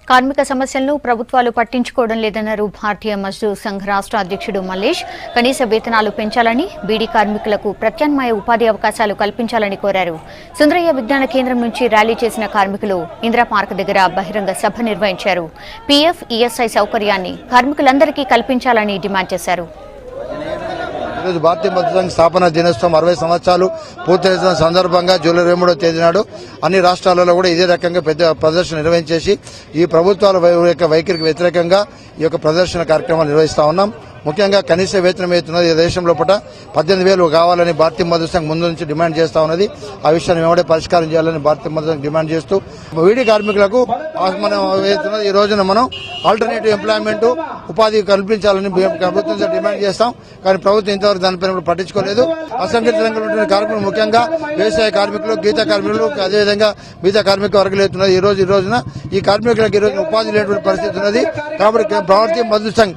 కార్మిక సమస్యలను ప్రభుత్వాలు పట్టించుకోవడం లేదన్నారు భారతీయ మజ్దూర్ సంఘ్ రాష్ట్ర అధ్యక్షుడు మల్లేష్. కనీస వేతనాలు పెంచాలని, బీడీ కార్మికులకు ప్రత్యామ్నాయ ఉపాధి అవకాశాలు కల్పించాలని కోరారు. సుందరయ్య విజ్ఞాన కేంద్రం నుంచి ర్యాలీ చేసిన కార్మికులు ఇందిరా పార్క్ దగ్గర బహిరంగ సభ నిర్వహించారు. పీఎఫ్, ఈఎస్ఐ సౌకర్యాన్ని కార్మికులందరికీ కల్పించాలని డిమాండ్ చేశారు. ఈరోజు భారతీయ మజ్దూర్ సంఘ్ స్థాపన దినోత్సవం 60 సంవత్సరాలు పూర్తి చేసిన సందర్భంగా జూలై 23వ తేదీ నాడు అన్ని రాష్ట్రాలలో కూడా ఇదే రకంగా పెద్ద ప్రదర్శన నిర్వహించేసి ఈ ప్రభుత్వాల వైఖరికి వ్యతిరేకంగా ఈ యొక్క ప్రదర్శన కార్యక్రమాలు నిర్వహిస్తా ఉన్నాం. ముఖ్యంగా కనీస వేతనం ఏతున్నది దేశం లోపల 18,000 కావాలని భారతీయ మజ్దూర్ సంఘ్ ముందు నుంచి డిమాండ్ చేస్తా ఉన్నది. ఆ విషయాన్ని వెంబడే పరిష్కారం చేయాలని భారతీయ మజ్దూర్ సంఘ్ డిమాండ్ చేస్తూ వీడి కార్మికులకు మనం ఏతున్నది ఈ రోజున మనం ఆల్టర్నేటివ్ ఎంప్లాయ్మెంట్ ఉపాధి కల్పించాలని ప్రభుత్వం డిమాండ్ చేస్తాం. కానీ ప్రభుత్వం ఇంతవరకు దానిపైన పట్టించుకోలేదు. అసంఘటిత రంగంలో కార్మికులు ముఖ్యంగా వ్యవసాయ కార్మికులు, గీత కార్మికులు, అదేవిధంగా మిగతా కార్మిక వర్గాలు ఏతున్నది ఈ రోజున ఈ కార్మికులకు ఈ రోజు ఉపాధి లేనటువంటి పరిస్థితి ఉన్నది. కాబట్టి భారతీయ మజ్దూర్ సంఘ్